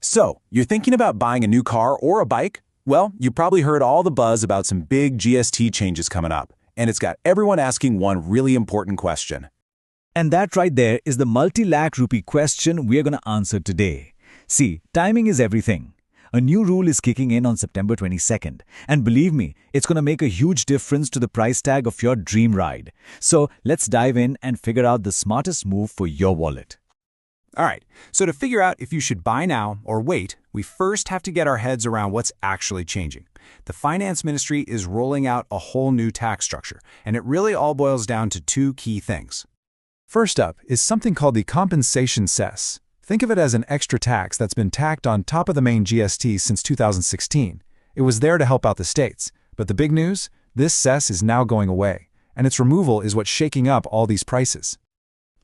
So, you're thinking about buying a new car or a bike? Well, you probably heard all the buzz about some big GST changes coming up, and it's got everyone asking one really important question. And that right there is the multi-lakh rupee question we're going to answer today. See, timing is everything. A new rule is kicking in on September 22nd, and believe me, it's going to make a huge difference to the price tag of your dream ride. So let's dive in and figure out the smartest move for your wallet. All right, so to figure out if you should buy now or wait, we first have to get our heads around what's actually changing. The Finance Ministry is rolling out a whole new tax structure, and it really all boils down to two key things. First up is something called the compensation cess. Think of it as an extra tax that's been tacked on top of the main GST since 2016. It was there to help out the states. But the big news? This cess is now going away, and its removal is what's shaking up all these prices.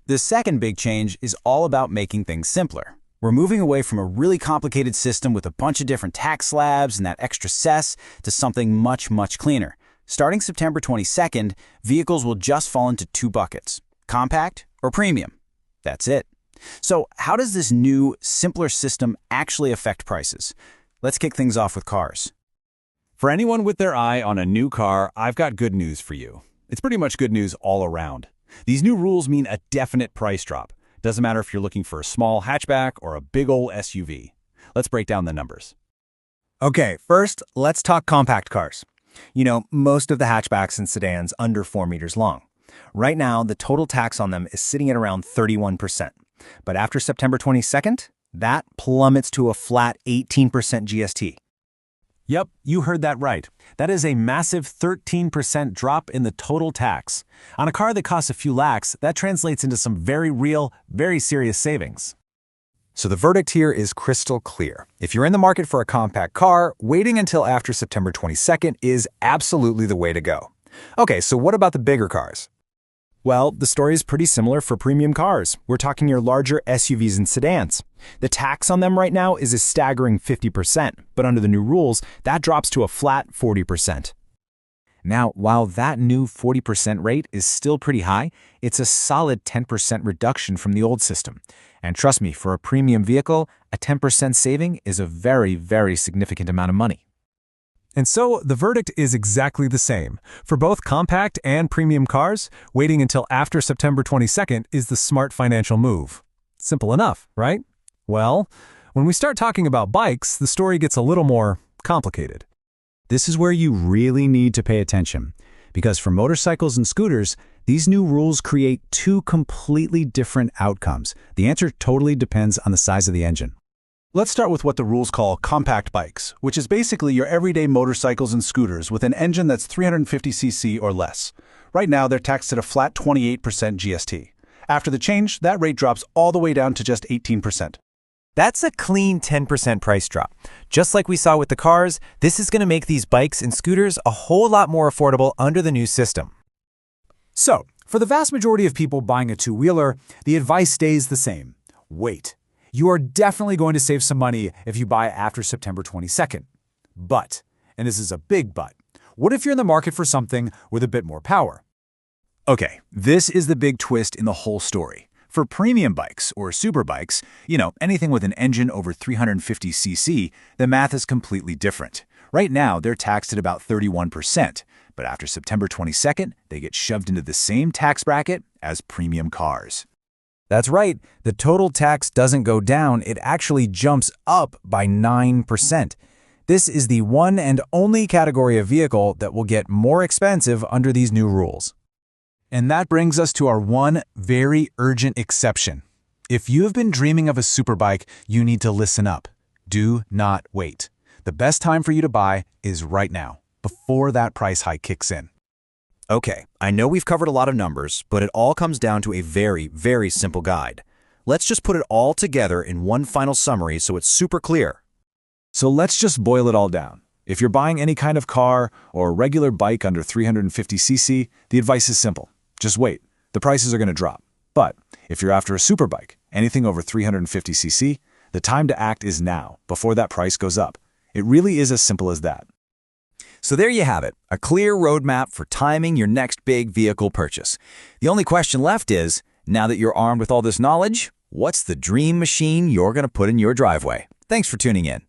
The second big change is all about making things simpler. We're moving away from a really complicated system with a bunch of different tax slabs and that extra cess to something much, much cleaner. Starting September 22nd, vehicles will just fall into two buckets: compact or premium. That's it. So how does this new, simpler system actually affect prices? Let's kick things off with cars. For anyone with their eye on a new car, I've got good news for you. It's pretty much good news all around. These new rules mean a definite price drop. Doesn't matter if you're looking for a small hatchback or a big old SUV. Let's break down the numbers. Okay, first, let's talk compact cars. You know, most of the hatchbacks and sedans under 4 meters long. Right now, the total tax on them is sitting at around 31%. But after September 22nd, that plummets to a flat 18% GST. Yep, you heard that right. That is a massive 13% drop in the total tax. On a car that costs a few lakhs, that translates into some very real, very serious savings. So the verdict here is crystal clear. If you're in the market for a compact car, waiting until after September 22nd is absolutely the way to go. Okay, so what about the bigger cars? Well, the story is pretty similar for premium cars. We're talking your larger SUVs and sedans. The tax on them right now is a staggering 50%, but under the new rules, that drops to a flat 40%. Now, while that new 40% rate is still pretty high, it's a solid 10% reduction from the old system. And trust me, for a premium vehicle, a 10% saving is a very, very significant amount of money. And so the verdict is exactly the same. For both compact and premium cars, waiting until after September 22nd is the smart financial move. Simple enough, right? Well, when we start talking about bikes, the story gets a little more complicated. This is where you really need to pay attention, because for motorcycles and scooters, these new rules create two completely different outcomes. The answer totally depends on the size of the engine. Let's start with what the rules call compact bikes, which is basically your everyday motorcycles and scooters with an engine that's 350cc or less. Right now, they're taxed at a flat 28% GST. After the change, that rate drops all the way down to just 18%. That's a clean 10% price drop. Just like we saw with the cars, this is going to make these bikes and scooters a whole lot more affordable under the new system. So, for the vast majority of people buying a two-wheeler, the advice stays the same. Wait. You are definitely going to save some money if you buy after September 22nd. But, and this is a big but, what if you're in the market for something with a bit more power? Okay, this is the big twist in the whole story. For premium bikes or superbikes, anything with an engine over 350cc, the math is completely different. Right now, they're taxed at about 31%, but after September 22nd, they get shoved into the same tax bracket as premium cars. That's right, the total tax doesn't go down, it actually jumps up by 9%. This is the one and only category of vehicle that will get more expensive under these new rules. And that brings us to our one very urgent exception. If you have been dreaming of a superbike, you need to listen up. Do not wait. The best time for you to buy is right now, before that price hike kicks in. Okay, I know we've covered a lot of numbers, but it all comes down to a very, very simple guide. Let's just put it all together in one final summary so it's super clear. So let's just boil it all down. If you're buying any kind of car or a regular bike under 350cc, the advice is simple. Just wait. The prices are going to drop. But if you're after a superbike, anything over 350cc, the time to act is now, before that price goes up. It really is as simple as that. So there you have it, a clear roadmap for timing your next big vehicle purchase. The only question left is, now that you're armed with all this knowledge, what's the dream machine you're going to put in your driveway? Thanks for tuning in.